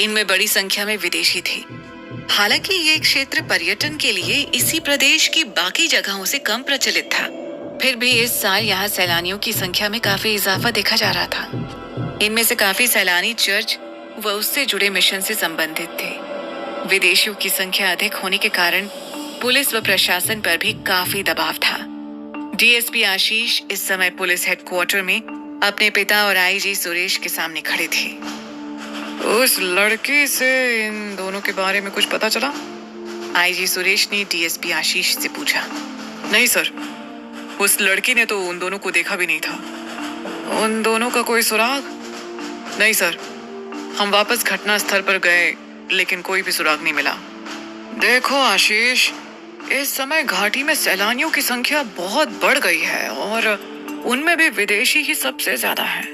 इनमें बड़ी संख्या में विदेशी थे। हालांकि ये क्षेत्र पर्यटन के लिए इसी प्रदेश की बाकी जगहों से कम प्रचलित था, फिर भी इस साल यहाँ सैलानियों की संख्या में काफी इजाफा देखा जा रहा था। इनमें से काफी सैलानी चर्च व उससे जुड़े मिशन से संबंधित थे। विदेशियों की संख्या अधिक होने के कारण पुलिस व प्रशासन पर भी काफी दबाव था। डीएसपी आशीष इस समय पुलिस हेडक्वार्टर में अपने पिता और आईजी सुरेश के सामने खड़े थे। उस लड़की से इन दोनों के बारे में कुछ पता चला? आईजी सुरेश ने डीएसपी आशीष से पूछा। नहीं सर, उस लड़की ने तो उन दोनों को देखा भी नहीं था। उन दोनों का कोई सुराग? नहीं सर, हम वापस घटना स्थल पर गए लेकिन कोई भी सुराग नहीं मिला। देखो आशीष, इस समय घाटी में सैलानियों की संख्या बहुत बढ़ गई है और उनमें भी विदेशी ही सबसे ज्यादा है।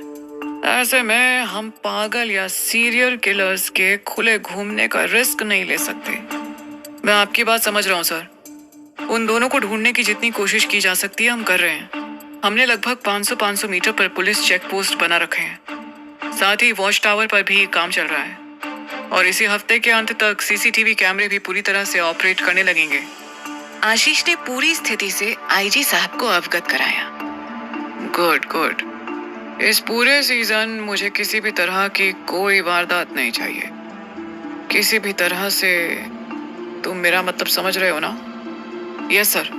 ऐसे में हम पागल या सीरियल किलर्स के खुले घूमने का रिस्क नहीं ले सकते। मैं आपकी बात समझ रहा हूँ सर। उन दोनों को ढूंढने की जितनी कोशिश की जा सकती है हम कर रहे हैं। हमने लगभग 500 मीटर पर पुलिस चेक पोस्ट बना रखे हैं। साथ ही वॉच टावर पर भी काम चल रहा है और इसी हफ्ते के अंत तक सीसीटीवी कैमरे भी पूरी तरह से ऑपरेट करने लगेंगे। आशीष ने पूरी स्थिति से आईजी साहब को अवगत कराया। गुड। इस पूरे सीजन मुझे किसी भी तरह की कोई वारदात नहीं चाहिए। किसी भी तरह से। तुम मेरा मतलब समझ रहे हो ना? यस सर,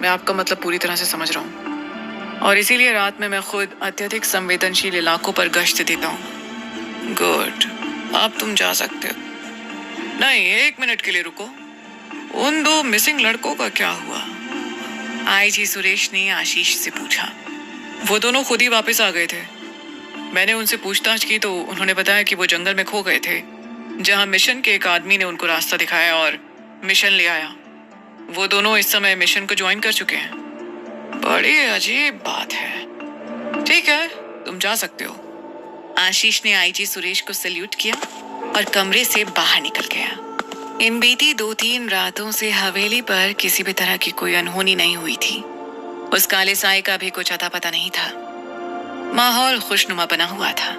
मैं आपका मतलब पूरी तरह से समझ रहा हूँ और इसीलिए रात में मैं खुद अत्यधिक संवेदनशील इलाकों पर गश्त देता हूँ। गुड, अब तुम जा सकते हो। नहीं, 1 मिनट के लिए रुको। उन 2 मिसिंग लड़कों का क्या हुआ? आईजी सुरेश ने आशीष से पूछा। वो दोनों खुद ही वापस आ गए थे। मैंने उनसे पूछताछ की तो उन्होंने बताया कि वो जंगल में खो गए थे, जहां मिशन के एक आदमी ने उनको रास्ता दिखाया और मिशन ले आया। वो दोनों इस समय मिशन को ज्वाइन कर चुके हैं। बड़ी अजीब बात है। ठीक है, तुम जा सकते हो। आशीष ने आईजी सुरेश को सैल्यूट किया और कमरे से बाहर निकल गया। इन बीती 2-3 रातों से हवेली पर किसी भी तरह की कोई अनहोनी नहीं हुई थी। उस काले साए का भी कुछ अता पता नहीं था। माहौल खुशनुमा बना हुआ था।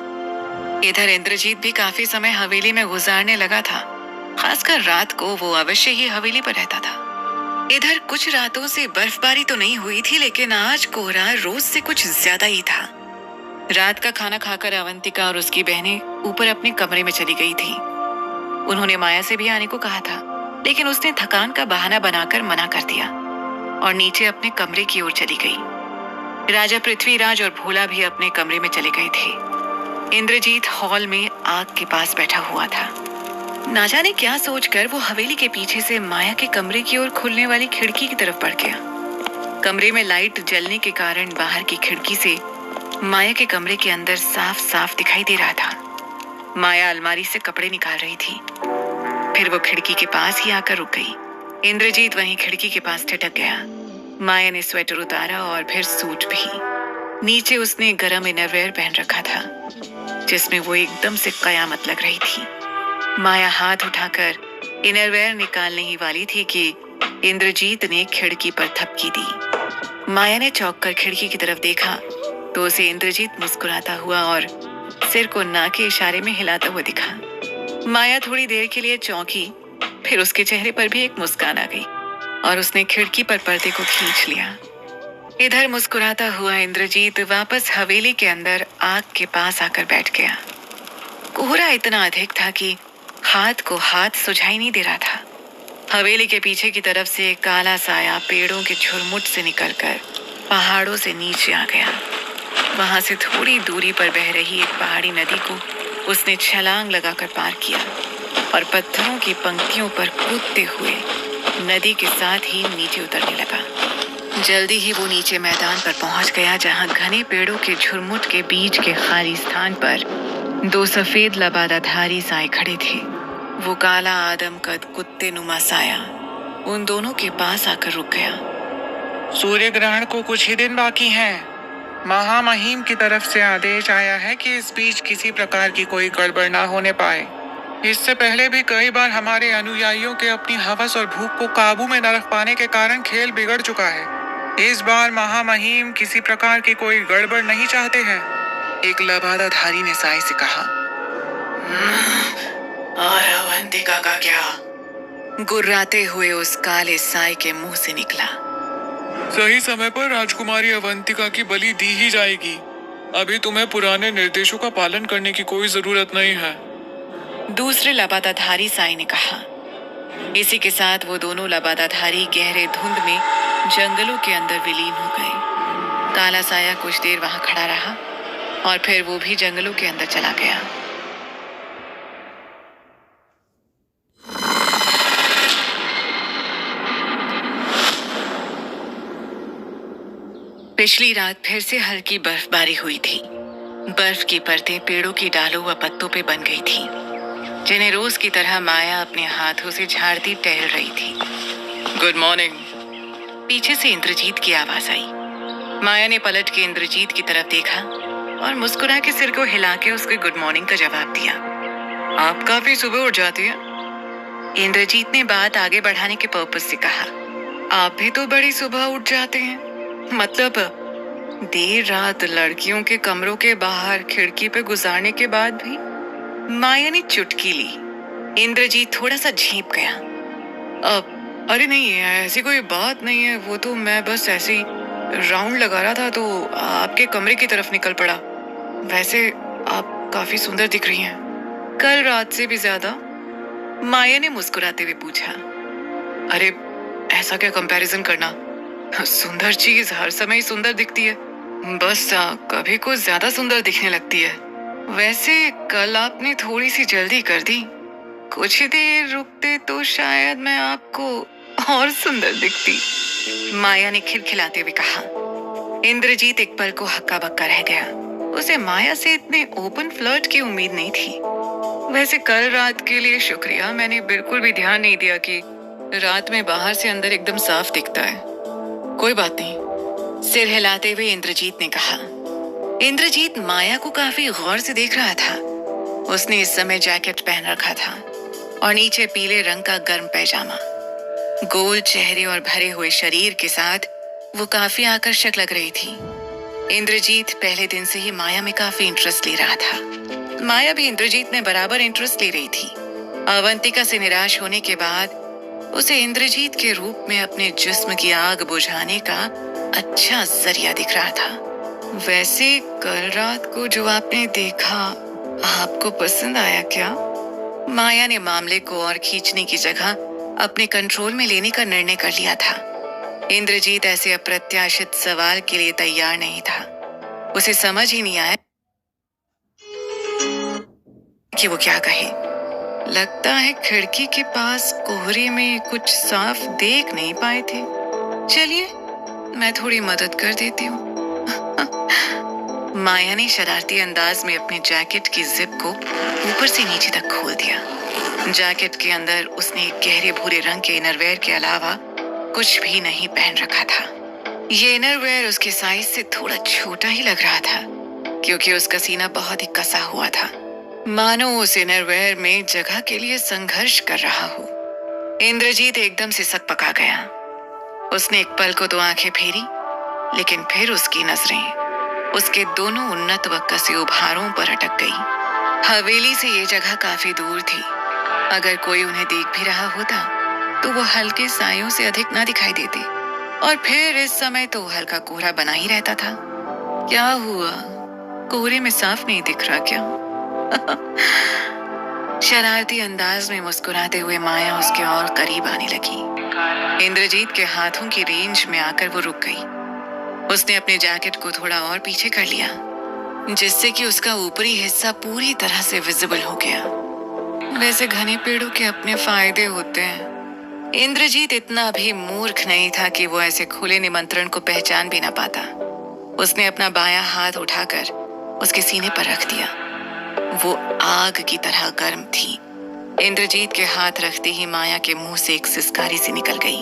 इधर इंद्रजीत भी काफी समय हवेली में गुजारने लगा था। खासकर रात को वो अवश्य ही हवेली पर रहता था। इधर कुछ रातों से बर्फबारी तो नहीं हुई थी, लेकिन आज कोहरा रोज से कुछ ज्यादा ही था। रात का खाना खाकर अवंतिका और उसकी बहनें ऊपर अपने कमरे में चली गई थी। उन्होंने माया से भी आने को कहा था, लेकिन उसने थकान का बहाना बनाकर मना कर दिया और नीचे अपने कमरे की ओर चली गई। राजा पृथ्वीराज और भोला भी अपने कमरे में चले गए थे। इंद्रजीत हॉल में आग के पास बैठा हुआ था। ना जाने क्या सोचकर वो हवेली के पीछे से माया के कमरे की ओर खुलने वाली खिड़की की तरफ बढ़ गया। कमरे में लाइट जलने के कारण बाहर की खिड़की से माया के कमरे के अंदर साफ साफ दिखाई दे रहा था। माया अलमारी से कपड़े निकाल रही थी। फिर वो खिड़की के पास ही आकर रुक गई। इंद्रजीत वहीं खिड़की के पास ठिठक गया। माया ने स्वेटर उतारा और फिर सूट भी। नीचे उसने गरम इनरवेयर पहन रखा था, जिसमें वो एकदम से कयामत लग रही थी। माया हाथ उठाकर इनरवेयर निकालने ही वाली थी कि इंद्रजीत ने खिड़की पर थपकी दी। माया ने चौंक कर खिड़की की तरफ देखा तो उसे इंद्रजीत मुस्कुराता हुआ और सिर को ना के इशारे में हिलाता हुआ दिखा। माया थोड़ी देर के लिए चौंकी, फिर उसके चेहरे पर भी एक मुस्कान आ गई और उसने खिड़की पर पर्दे को खींच लिया। इधर मुस्कुराता हुआ इंद्रजीत वापस हवेली के अंदर आग के पास आकर बैठ गया। कोहरा इतना अधिक था कि हाथ को हाथ सुझाई नहीं दे रहा था। हवेली के पीछे की तरफ से काला साया पेड़ों के झुरमुट से निकलकर पहाड़ों से नीचे आ गया। वहां से थोड़ी दूरी पर बह रही एक पहाड़ी नदी को उसने छलांग लगाकर पार किया और पत्थरों की पंक्तियों पर कूदते हुए नदी के साथ ही नीचे उतरने लगा। जल्दी ही वो नीचे मैदान पर पहुंच गया, जहां घने पेड़ों के झुरमुट के बीच के खाली स्थान पर 2 सफेद लबादाधारी साए खड़े थे। वो काला आदम कद कुत्ते नुमा साया उन दोनों के पास आकर रुक गया। सूर्य ग्रहण को कुछ ही दिन बाकी हैं। महामहिम की तरफ से आदेश आया है कि इस बीच किसी प्रकार की कोई गड़बड़ ना होने पाए। इससे पहले भी कई बार हमारे अनुयायियों के अपनी हवस और भूख को काबू में न रख पाने के कारण खेल बिगड़ चुका है। इस बार महामहिम किसी प्रकार की कोई गड़बड़ नहीं चाहते हैं। एक लबादाधारी ने साए से कहा। और अवंतिका का क्या? गुर्राते हुए उस काले साई के मुंह से निकला। सही समय पर राजकुमारी अवंतिका की बलि दी ही जाएगी। अभी तुम्हें पुराने निर्देशों का पालन करने की कोई जरूरत नहीं है। दूसरे लबादाधारी साई ने कहा। इसी के साथ वो दोनों लबादाधारी गहरे धुंध में जंगलों के अंदर विलीन हो गए। काला साया कुछ देर वहां खड़ा रहा और फिर वो भी जंगलों के अंदर चला गया। पिछली रात फिर से हल्की बर्फबारी हुई थी। बर्फ की परतें पेड़ों की डालों व पत्तों पे बन गई थी, जिन्हें रोज की तरह माया अपने हाथों से झाड़ती टहल रही थी। Good morning. पीछे से इंद्रजीत की आवाज आई। माया ने पलट के इंद्रजीत की तरफ देखा और मुस्कुरा के सिर को हिला के उसके गुड मॉर्निंग का जवाब दिया। आप काफी सुबह उठ जाती हैं। इंद्रजीत ने बात आगे बढ़ाने के पर्पस से कहा। आप भी तो बड़ी सुबह उठ जाते हैं। मतलब देर रात लड़कियों के कमरों के बाहर खिड़की पे गुजारने के बाद भी। माया ने चुटकी ली। इंद्रजीत थोड़ा सा झेंप गया। अरे नहीं, ऐसी कोई बात नहीं है। वो तो मैं बस ऐसे ही राउंड लगा रहा था तो आपके कमरे की तरफ निकल पड़ा। वैसे आप काफी सुंदर दिख रही हैं, कल रात से भी ज्यादा। माया ने मुस्कुराते हुए पूछा। अरे ऐसा क्या कंपैरिजन करना, सुंदर चीज हर समय ही सुंदर दिखती है, बस कभी कुछ ज्यादा सुंदर दिखने लगती है। वैसे कल आपने थोड़ी सी जल्दी कर दी। कुछ ही देर रुकते तो शायद मैं आपको और सुंदर दिखती। माया ने खिलखिलाते हुए कहा। इंद्रजीत एक पल को हक्का बक्का रह गया। उसे माया से इतने ओपन फ्लर्ट की उम्मीद नहीं थी। वैसे कल रात के लिए शुक्रिया, मैंने बिल्कुल भी ध्यान नहीं दिया कि रात में बाहर से अंदर एकदम साफ दिखता है। कोई बात नहीं, सिर हिलाते हुए इंद्रजीत ने कहा। इंद्रजीत माया को काफी गौर से देख रहा था। उसने इस समय जैकेट पहन रखा था और नीचे पीले रंग का गर्म पैजामा। गोल चेहरे और भरे हुए शरीर के साथ वो काफी आकर्षक लग रही थी। इंद्रजीत पहले दिन से ही माया में काफी इंटरेस्ट ले रहा था। माया भी इंद्रजीत में बराबर इंटरेस्ट ले रही थी। अवंतिका से निराश होने के बाद उसे इंद्रजीत के रूप में अपने जिस्म की आग बुझाने का अच्छा जरिया दिख रहा था। वैसे कल रात को जो आपने देखा, आपको पसंद आया क्या? माया ने मामले को और खींचने की जगह अपने कंट्रोल में लेने का निर्णय कर लिया था। इंद्रजीत ऐसे अप्रत्याशित सवाल के लिए तैयार नहीं था। उसे समझ ही नहीं आया कि वो क्या कहे। लगता है खिड़की के पास कोहरे में कुछ साफ देख नहीं पाए थे। चलिए मैं थोड़ी मदद कर देती हूँ। माया ने शरारती अंदाज में अपने जैकेट की जिप को ऊपर से नीचे तक खोल दिया। जैकेट के अंदर उसने एक गहरे भूरे रंग के इनरवेयर के अलावा कुछ भी नहीं पहन रखा था। ये इनरवेयर उसके साइज से थोड़ा छोटा ही लग रहा था, क्योंकि उसका सीना बहुत ही कसा हुआ था, मानो उस इनरवेयर में जगह के लिए संघर्ष कर रहा हो। इंद्रजीत एकदम से सकपका गया। उसने एक पल को तो आंखें फेरी, लेकिन फिर उसकी नजरें उसके दोनों उन्नत व कसे उभारों पर अटक गई। हवेली से ये जगह काफी दूर थी। अगर कोई उन्हें देख भी रहा होता तो वो हल्के सायों से अधिक ना दिखाई देते, और फिर इस समय तो हल्का कोहरा बना ही रहता था। क्या हुआ, कोहरे में साफ नहीं दिख रहा क्या? शरारती अंदाज में मुस्कुराते हुए माया उसके और करीब आने लगी। इंद्रजीत के हाथों की रेंज में आकर वो रुक गई। उसने अपने जैकेट को थोड़ा और पीछे कर लिया, जिससे कि उसका ऊपरी हिस्सा पूरी तरह से विजिबल हो गया। वैसे घने पेड़ों के अपने फायदे होते हैं। इंद्रजीत इतना भी मूर्ख नहीं था कि वो ऐसे खुले निमंत्रण को पहचान भी ना पाता। उसने अपना बायां हाथ उठाकर उसके सीने पर रख दिया। वो आग की तरह गर्म थी। इंद्रजीत के हाथ रखते ही माया के मुंह से एक सिसकारी सी निकल गई।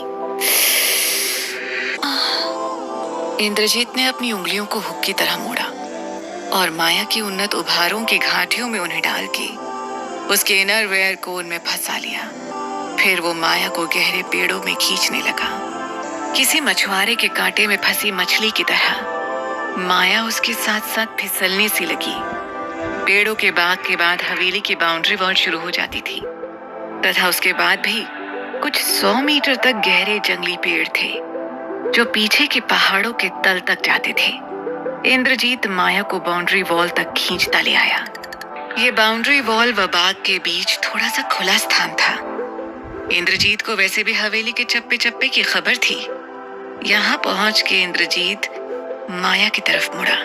इंद्रजीत ने अपनी उंगलियों को हुक की तरह मोड़ा और माया की उन्नत उभारों की घाटियों में उन्हें डाल के उसके इनरवेयर को उनमें फंसा लिया। फिर वो माया को गहरे पेड़ों में खींचने लगा, किसी मछुआरे के कांटे में फंसी मछली की तरह। माया उसके साथ साथ फिसलने सी लगी। पेड़ों के बाग के बाद हवेली की बाउंड्री वॉल शुरू हो जाती थी तथा उसके बाद भी कुछ 100 मीटर तक गहरे जंगली पेड़ थे जो पीछे के पहाड़ों के तल तक जाते थे। इंद्रजीत माया को बाउंड्री वॉल तक खींचता ले आया। ये बाउंड्री वॉल व बाग के बीच थोड़ा सा खुला स्थान था। इंद्रजीत को वैसे भी हवेली के चप्पे चप्पे की खबर थी। यहाँ पहुंच के इंद्रजीत माया की तरफ मुड़ा।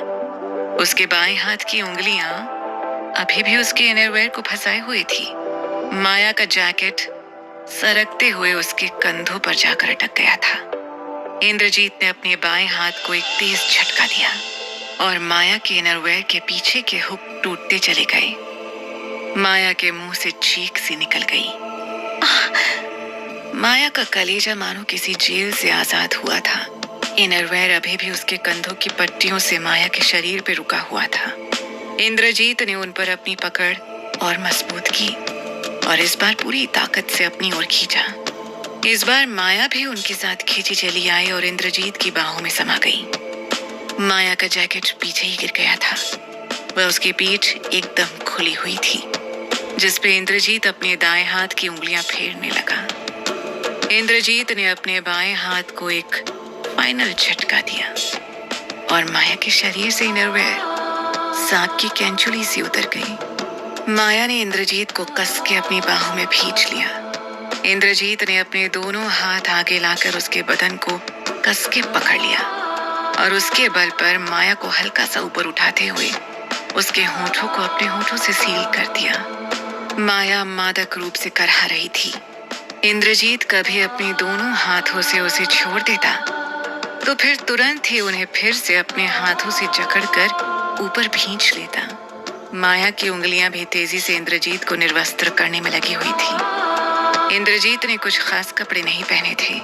उसके बाएं हाथ की उंगलियां अभी भी उसके इनरवेयर को फंसाए हुए थी। माया का जैकेट सरकते हुए उसके कंधों पर जाकर अटक गया था। इंद्रजीत ने अपने बाएं हाथ को एक तेज झटका दिया और माया के इनरवेयर के पीछे के हुक टूटते चले गए। माया के मुंह से चीख सी निकल गई। माया का कलेजा मानो किसी जेल से आजाद हुआ था। इनरवेयर अभी भी उसके कंधों की पट्टियों से माया के शरीर पे रुका हुआ था। इंद्रजीत ने उन पर अपनी पकड़ और मजबूत की और इस बार पूरी ताकत से अपनी ओर खींचा। इस बार माया भी उनके साथ खींची चली आई और इंद्रजीत की बाहों में समा गई। माया का जैकेट पीछे ही गिर गया था। वह उसकी पीठ एकदम खुली हुई थी जिस पे इंद्रजीत अपने दाएं हाथ की उंगलियां फेरने लगा। इंद्रजीत ने अपने बाएं हाथ को एक फाइनल झटका दिया और माया के शरीर से इनरवेयर सांप की कैंचुली सी उतर गई। माया ने इंद्रजीत को कस के अपनी बाहों में भींच लिया। इंद्रजीत ने अपने दोनों हाथ आगे लाकर उसके बदन को कस के पकड़ लिया और उसके बल पर माया को हल्का सा ऊपर उठाते हुए उसके होंठों को अपने होंठों से सील कर दिया। माया मादक रूप से करहा रही थी। इंद्रजीत कभी अपने दोनों हाथों से उसे छोड़ देता तो फिर तुरंत ही उन्हें फिर से अपने हाथों से जकड़कर ऊपर भींच लेता। माया की उंगलियां भी तेजी से इंद्रजीत को निर्वस्त्र करने में लगी हुई थी। इंद्रजीत ने कुछ खास कपड़े नहीं पहने थे,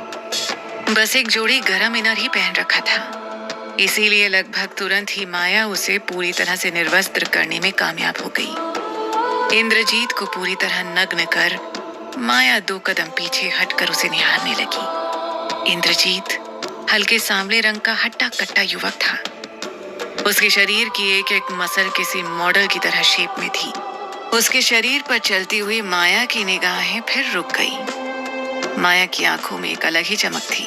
बस एक जोड़ी गरम इनर ही पहन रखा था। इसीलिए लगभग तुरंत ही माया उसे पूरी तरह से निर्वस्त्र करने में कामयाब हो गई। इंद्रजीत को पूरी तरह नग्न कर माया 2 कदम पीछे हटकर उसे निहारने लगी। इंद्रजीत हल्के सांवले रंग का हट्टा कट्टा युवक था। उसके शरीर की एक एक मसल किसी मॉडल की तरह शेप में थी। उसके शरीर पर चलती हुई माया की निगाहें फिर रुक गई। माया की आंखों में एक अलग ही चमक थी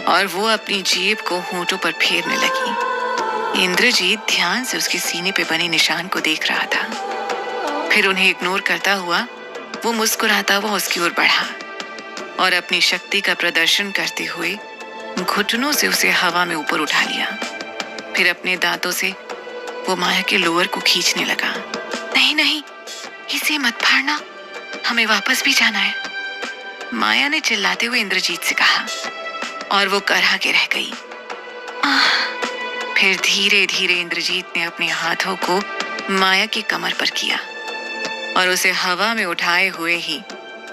और वो अपनी जीभ को होंठों पर फेरने लगी। इंद्रजीत ध्यान से उसके सीने पे बने निशान को देख रहा था। फिर उन्हें इग्नोर करता हुआ वो मुस्कुराता हुआ उसकी ओर बढ़ा और अपनी शक्ति का प्रदर्शन करते हुए घुटनों से उसे हवा में ऊपर उठा लिया। फिर अपने दांतों से वो माया के लोअर को खींचने लगा। नहीं नहीं, इसे मत फाड़ना, हमें वापस भी जाना है, माया ने चिल्लाते हुए इंद्रजीत से कहा और वो करहा के रह गई। फिर धीरे धीरे इंद्रजीत ने अपने हाथों को माया की कमर पर किया और उसे हवा में उठाए हुए ही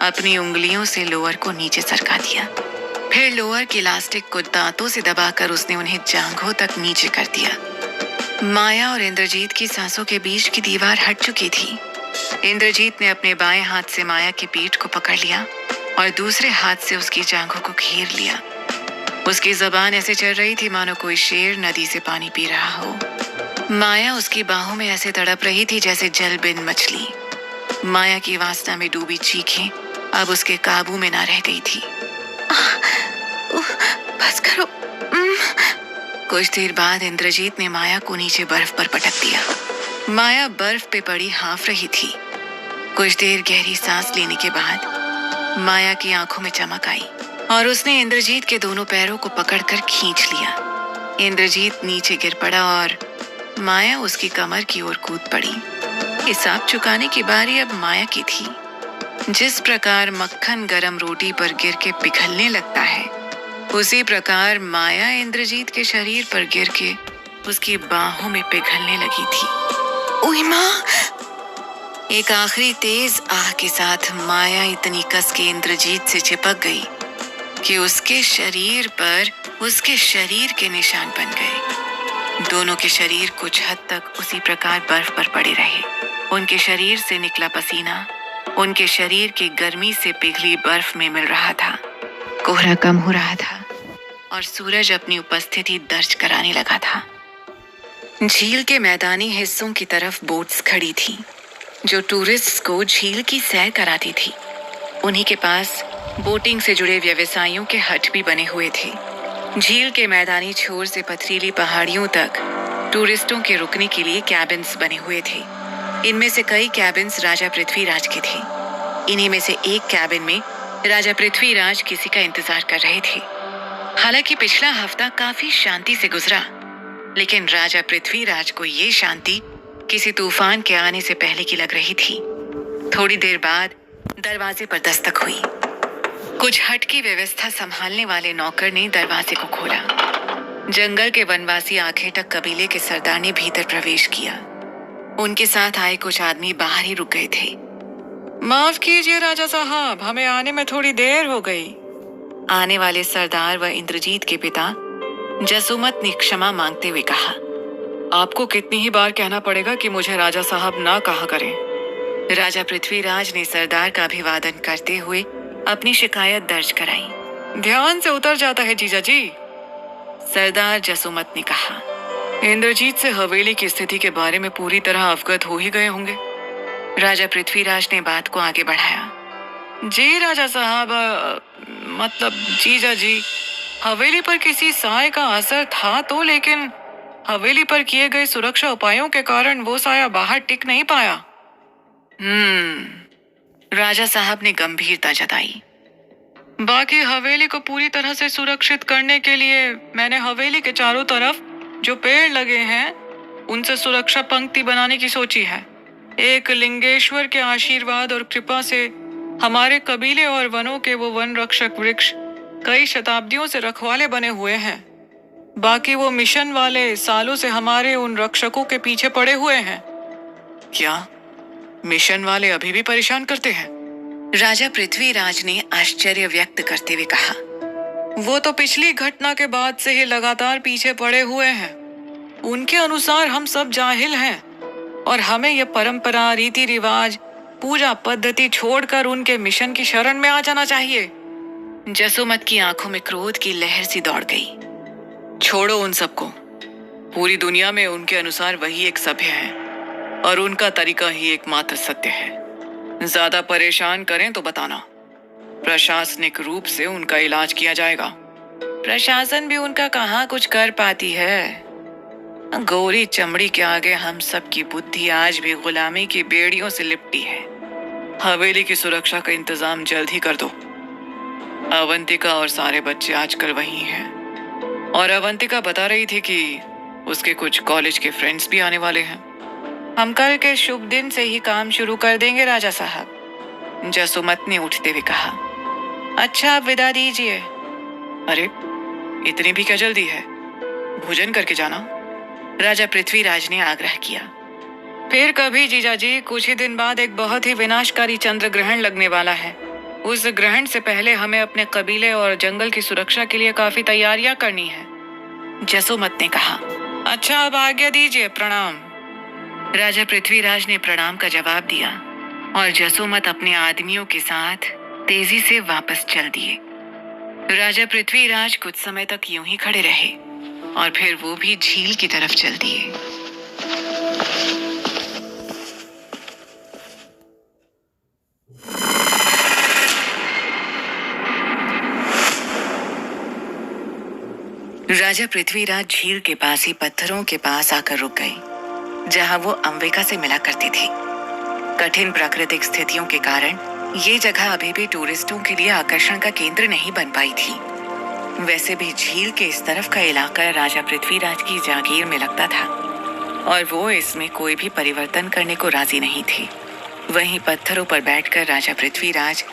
अपनी उंगलियों से लोअर को नीचे सरका दिया। फिर लोअर की इलास्टिक को दांतों से दबाकर उसने उन्हें जांघों तक नीचे कर दिया। माया और इंद्रजीत की सांसों के बीच की दीवार हट चुकी थी। इंद्रजीत ने अपने बाएं हाथ से माया की पीठ को पकड़ लिया और दूसरे हाथ से उसकी जांघों को घेर लिया। उसकी जबान ऐसे चल रही थी मानो कोई शेर नदी से पानी पी रहा हो। माया उसकी बाहों में ऐसे तड़प रही थी जैसे जलबिंद मछली। माया की वासना में डूबी चीखें अब उसके काबू में ना रह गई थी। बस करो। कुछ देर बाद इंद्रजीत ने माया को नीचे बर्फ पर पटक दिया। माया बर्फ पे पड़ी हाँफ रही थी। कुछ देर गहरी सांस लेने के बाद माया की आंखों में चमक आई और उसने इंद्रजीत के दोनों पैरों को पकड़कर खींच लिया। इंद्रजीत नीचे गिर पड़ा और माया उसकी कमर की ओर कूद पड़ी। हिसाब चुकाने की बारी अब माया की थी। जिस प्रकार मक्खन गरम रोटी पर गिर के पिघलने लगता है, उसी प्रकार माया इंद्रजीत के शरीर पर गिर के उसकी बाहों में पिघलने लगी थी। ओए माँ! एक आखिरी तेज आह के साथ माया इतनी कस के इंद्रजीत से चिपक गई कि उसके शरीर पर उसके शरीर के निशान बन गए। दोनों के शरीर कुछ हद तक उसी प्रकार बर्फ पर पड़े रहे। उनके शरीर से निकला पसीना उनके शरीर की गर्मी से पिघली बर्फ में मिल रहा था। कोहरा कम हो रहा था और सूरज अपनी उपस्थिति दर्ज कराने लगा था। झील के मैदानी हिस्सों की तरफ बोट्स खड़ी थीं, जो टूरिस्ट्स को झील की सैर कराती थी। उन्हीं के पास बोटिंग से जुड़े व्यवसाइयों के हट भी बने हुए थे। झील के मैदानी छोर से पथरीली पहाड़ियों तक टूरिस्टों के रुकने के लिए कैबिन्स बने हुए थे। इनमें से कई कैबिन्स राजा पृथ्वीराज के थे। इन्हीं में से एक कैबिन में राजा पृथ्वीराज किसी का इंतजार कर रहे थे। हालांकि पिछला हफ्ता काफी शांति से गुजरा, लेकिन राजा पृथ्वीराज को ये शांति किसी तूफान के आने से पहले की लग रही थी। थोड़ी देर बाद दरवाजे पर दस्तक हुई। कुछ हट की व्यवस्था संभालने वाले नौकर ने दरवाजे को खोला। जंगल के वनवासी आखेटक कबीले के सरदार ने भीतर प्रवेश किया। उनके साथ आए कुछ आदमी बाहर ही रुक गए थे। माफ कीजिए राजा साहब, हमें आने में थोड़ी देर हो गई। आने वाले सरदार व इंद्रजीत के पिता जसुमत ने क्षमा मांगते हुए कहा, आपको कितनी ही बार कहना पड़ेगा कि मुझे राजा साहब ना कहा करें। राजा पृथ्वीराज ने सरदार का अभिवादन करते हुए अपनी शिकायत दर्ज कराई। ध्यान से उतर जाता है जीजा जी, सरदार जसुमत ने कहा। इंद्रजीत से हवेली की स्थिति के बारे में पूरी तरह अवगत हो ही गए होंगे। राजा पृथ्वीराज ने बात को आगे बढ़ाया। जी राजा साहब, मतलब जीजा जी, हवेली पर किसी साय का असर था तो, लेकिन हवेली पर किए गए सुरक्षा उपायों के कारण वो साया बाहर टिक नहीं पाया। राजा साहब ने गंभीरता जताई। बाकी हवेली को पूरी तरह से सुरक्षित करने के लिए मैंने हवेली के चारों तरफ जो पेड़ लगे हैं उनसे सुरक्षा पंक्ति बनाने की सोची है। एक लिंगेश्वर के आशीर्वाद और कृपा से हमारे कबीले और वनों के वो वन रक्षक वृक्ष कई शताब्दियों से रखवाले बने हुए हैं। बाकी वो मिशन वाले सालों से हमारे उन रक्षकों के पीछे पड़े हुए हैं। क्या मिशन वाले अभी भी परेशान करते हैं? राजा पृथ्वीराज ने आश्चर्य व्यक्त करते हुए कहा। वो तो पिछली घटना के बाद से ही लगातार पीछे पड़े हुए हैं। उनके अनुसार हम सब जाहिल हैं और हमें ये परंपरा, रीति रिवाज, पूजा पद्धति छोड़कर उनके मिशन की शरण में आ जाना चाहिए। जसुमत की आंखों में क्रोध की लहर सी दौड़ गई। छोड़ो उन सबको। पूरी दुनिया में उनके अनुसार वही एक सभ्य है और उनका तरीका ही एकमात्र सत्य है। ज्यादा परेशान करें तो बताना, प्रशासनिक रूप से उनका इलाज किया जाएगा। प्रशासन भी उनका कहाँ कुछ कर पाती है। गोरी चमड़ी के आगे हम सब की बुद्धि आज भी गुलामी की बेड़ियों से लिपटी है। हवेली की सुरक्षा का इंतजाम जल्द ही कर दो। अवंतिका और सारे बच्चे आजकल वहीं हैं और अवंतिका बता रही थी कि उसके कुछ कॉलेज के फ्रेंड्स भी आने वाले हैं। हम कल के शुभ दिन से ही काम शुरू कर देंगे राजा साहब, जसुमत ने उठते हुए कहा। अच्छा, आप विदा दीजिए। अरे इतनी भी क्या जल्दी है, भोजन करके जाना, राजा पृथ्वीराज ने आग्रह किया। फिर कभी जीजा जी, कुछ ही दिन बाद एक बहुत ही विनाशकारी चंद्र ग्रहण लगने वाला है। उस ग्रहण से पहले हमें अपने कबीले और जंगल की सुरक्षा के लिए काफी तैयारियां करनी है, जसुमत ने कहा। अच्छा, अब आज्ञा दीजिए, प्रणाम। राजा पृथ्वीराज ने प्रणाम का जवाब दिया और जसुमत अपने आदमियों के साथ तेजी से वापस चल दिए। राजा पृथ्वीराज कुछ समय तक यूं ही खड़े रहे और फिर वो भी झील की तरफ चल दिए। राजा पृथ्वीराज झील के पास ही पत्थरों के पास आकर रुक गए, जहां वो अंबिका से मिला करती थी। कठिन प्राकृतिक स्थितियों के कारण ये जगह अभी भी टूरिस्टों के लिए आकर्षण का केंद्र नहीं बन पाई थी। वैसे भी झील के इस तरफ का इलाका राजा पृथ्वीराज की जागीर में लगता था और वो इसमें कोई भी परिवर्तन करने को राजी नहीं थे। वहीं पत्थरों पर बैठकर राजा पृथ्वीराज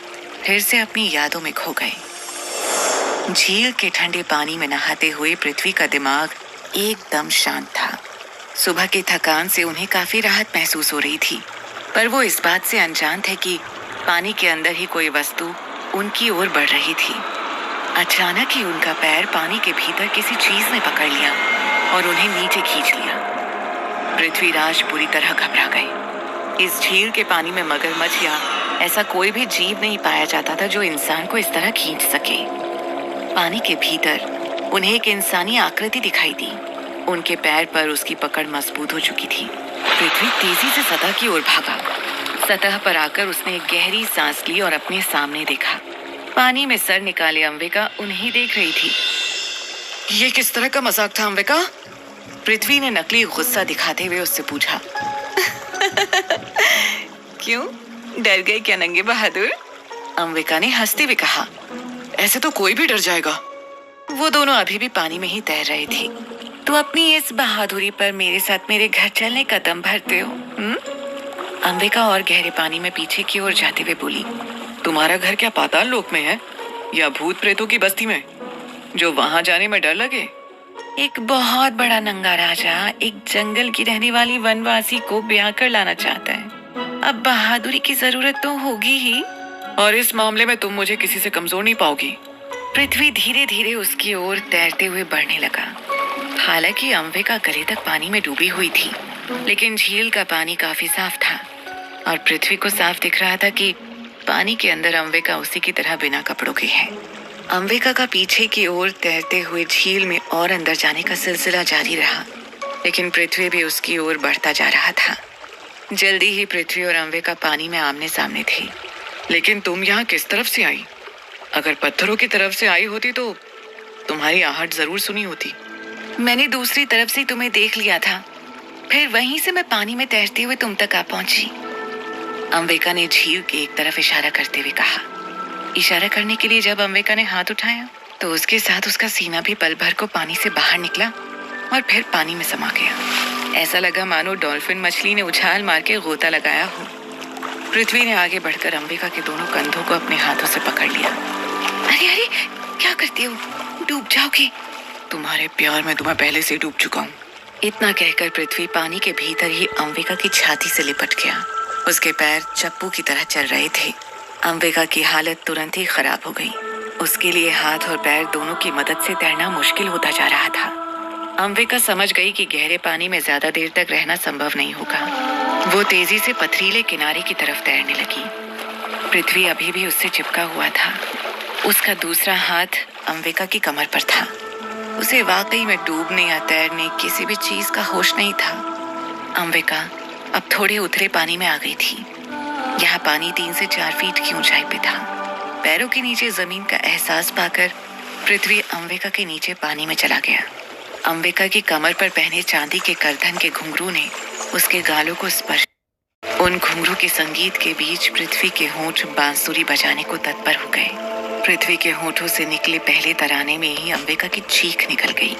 फिर से अपनी यादों में खो गए। झील के ठंडे पानी में नहाते हुए पृथ्वी का दिमाग एकदम शांत था। सुबह की थकान से उन्हें काफी राहत महसूस हो रही थी, पर वो इस बात से अनजान थे कि पानी के अंदर ही कोई वस्तु उनकी ओर बढ़ रही थी। अचानक ही उनका पैर पानी के भीतर किसी चीज ने पकड़ लिया और उन्हें नीचे खींच लिया। पृथ्वीराज बुरी तरह घबरा गए। इस झील के पानी में मगरमच्छ या ऐसा कोई भी जीव नहीं पाया जाता था जो इंसान को इस तरह खींच सके। पानी के भीतर उन्हें एक इंसानी आकृति दिखाई दी। उनके पैर पर उसकी पकड़ मजबूत हो चुकी थी। पृथ्वी तेजी से सतह की ओर भागा। सतह पर आकर उसने एक गहरी सांस ली और अपने सामने देखा। पानी में सर निकाले अंबिका उन्हें देख रही थी। ये किस तरह का मजाक था अंबिका? पृथ्वी ने नकली गुस्सा दिखाते हुए उससे पूछा। क्यों, डर गए क्या नंगे बहादुर? अंबिका ने हंसते हुए कहा। ऐसे तो कोई भी डर जाएगा। वो दोनों अभी भी पानी में ही तैर रहे थे। तो अपनी इस बहादुरी पर मेरे साथ मेरे घर चलने का दम भरते हो? अंबिका और गहरे पानी में पीछे की ओर जाते हुए बोली। तुम्हारा घर क्या पाताल लोक में है या भूत प्रेतों की बस्ती में, जो वहां जाने में डर लगे? एक बहुत बड़ा नंगा राजा एक जंगल की रहने वाली वनवासी को ब्याह कर लाना चाहता है। अब बहादुरी की जरूरत तो होगी ही। और इस मामले में तुम मुझे किसी से कमजोर नहीं पाओगी। पृथ्वी धीरे धीरे उसकी ओर तैरते हुए बढ़ने लगा। हालांकि अंबिका गले तक पानी में डूबी हुई थी, लेकिन झील का पानी काफी साफ था और पृथ्वी को साफ दिख रहा था कि पानी के अंदर अंबिका उसी की तरह बिना कपड़ों के है। अंबिका का पीछे की ओर तैरते हुए झील में और अंदर जाने का सिलसिला जारी रहा, लेकिन पृथ्वी भी उसकी ओर बढ़ता जा रहा था। जल्दी ही पृथ्वी और अंबिका पानी में आमने सामने थे। लेकिन तुम यहाँ किस तरफ से आई? अगर पत्थरों की तरफ से आई होती तो तुम्हारी आहट जरूर सुनी होती। मैंने दूसरी तरफ से तुम्हें देख लिया था, फिर वहीं से मैं पानी में तैरते हुए तुम तक आ पहुंची। अंबिका ने झील के एक तरफ इशारा करते हुए कहा। इशारा करने के लिए जब अंबिका ने हाथ उठाया तो उसके साथ उसका सीना भी पल भर को पानी से बाहर निकला और फिर पानी में समा गया। ऐसा लगा मानो डॉल्फिन मछली ने उछाल मार के गोता लगाया हो। पृथ्वी ने आगे बढ़कर अंबिका के दोनों कंधों को अपने हाथों से पकड़ लिया। अरे अरे, क्या करती हो? डूब जाओगी। तुम्हारे प्यार में तो मैं पहले से डूब चुका हूँ। इतना कहकर पृथ्वी पानी के भीतर ही अंबिका की छाती से लिपट गया। उसके पैर चप्पू की तरह चल रहे थे। अंबिका की हालत तुरंत ही खराब हो गई। उसके लिए हाथ और पैर दोनों की मदद से तैरना मुश्किल होता जा रहा था। अंबिका समझ गई कि गहरे पानी में ज्यादा देर तक रहना संभव नहीं होगा। वो तेजी से पथरीले किनारे की तरफ तैरने लगी। पृथ्वी अभी भी उससे चिपका हुआ था। उसका दूसरा हाथ अंबिका की कमर पर था। उसे वाकई में डूबने या तैरने किसी भी चीज का होश नहीं था। अंबिका अब थोड़े उथले पानी में आ गई थी। यहाँ पानी 3 से 4 फीट की ऊंचाई पे था। पैरों के नीचे जमीन का एहसास पाकर पृथ्वी अंबिका के नीचे पानी में चला गया। अंबिका की कमर पर पहने चांदी के करधन के घुंघरू ने उसके गालों को स्पर्श। उन घुंघरू के संगीत के बीच पृथ्वी के होंठ बांसुरी बजाने को तत्पर हो गए। पृथ्वी के होंठों से निकले पहले तराने में ही अंबिका की चीख निकल गई।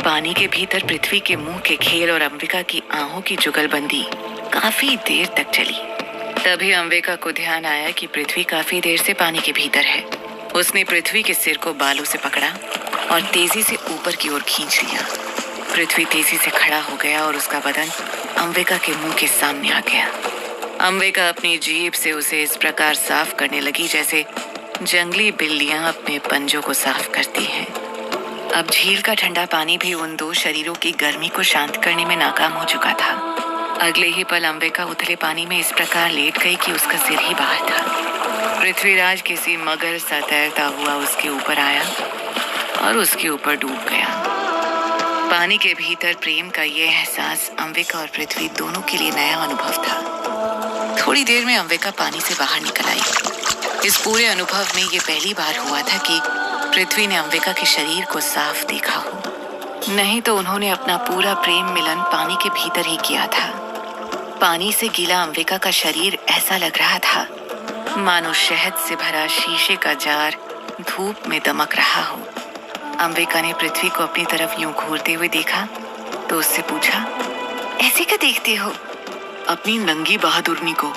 पानी के भीतर पृथ्वी के मुंह के खेल और अंबिका की आहों की जुगलबंदी काफी देर तक चली। तभी अंबिका को ध्यान आया कि पृथ्वी काफी देर से पानी के भीतर है। उसने पृथ्वी के सिर को बालों से पकड़ा और तेजी से ऊपर की ओर खींच लिया। पृथ्वी तेजी से खड़ा हो गया और उसका बदन अंबिका के मुंह के सामने आ गया। अंबिका अपनी जीभ से उसे इस प्रकार साफ करने लगी जैसे जंगली बिल्लियां अपने पंजों को साफ करती हैं। अब झील का ठंडा पानी भी उन दो शरीरों की गर्मी को शांत करने में नाकाम हो चुका था। अगले ही पल अंबिका उथले पानी में इस प्रकार लेट गई कि उसका सिर ही बाहर था। पृथ्वीराज किसी मगर सा तैरता हुआ उसके ऊपर आया और उसके ऊपर डूब गया। पानी के भीतर प्रेम का ये एहसास अंबिका और पृथ्वी दोनों के लिए नया अनुभव था। थोड़ी देर में अंबिका पानी से बाहर निकल आई। इस पूरे अनुभव में ये पहली बार हुआ था कि पृथ्वी ने अंबिका के शरीर को साफ देखा हो। नहीं तो उन्होंने अपना पूरा प्रेम मिलन पानी के भीतर ही किया था। पानी से गीला अंबिका का शरीर ऐसा लग रहा था मानो शहद से भरा शीशे का जार धूप में दमक रहा हो। अंबिका ने पृथ्वी को अपनी तरफ यूं घूरते हुए देखा तो उससे पूछा, ऐसे क्या देखते हो? अपनी नंगी बहादुरनी को।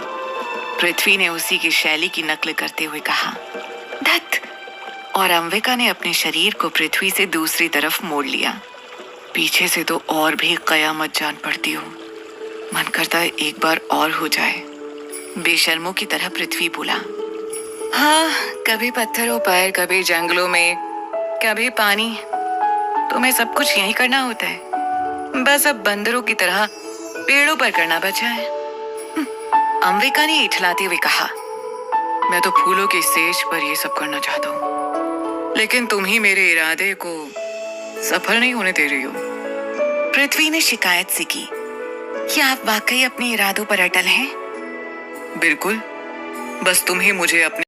पृथ्वी ने उसी की शैली की नकल करते हुए कहा, धत। और अंबिका ने अपने शरीर को पृथ्वी से दूसरी तरफ मोड़ लिया। पीछे से तो और भी कयामत जान पड़ती हो। मन करता है एक बार और हो जाए। बेशर्मों की तरह पृथ्वी बोला। हाँ, कभी पत्थरों पर, कभी जंगलों में, कभी पानी। तुम्हें सब कुछ यही करना होता है। बस अब बंदरों की तरह पेड़ों पर करना बचा है। अंबिका ने इठलाते हुए कहा, मैं तो फूलों की सेज पर ये सब करना चाहता हूँ, लेकिन तुम ही मेरे इरादे को सफल नहीं होने दे रही हो। पृथ्वी ने शिकायत से की। क्या आप वाकई अपने इरादों पर अटल हैं? बिल्कुल, बस तुम ही मुझे अपने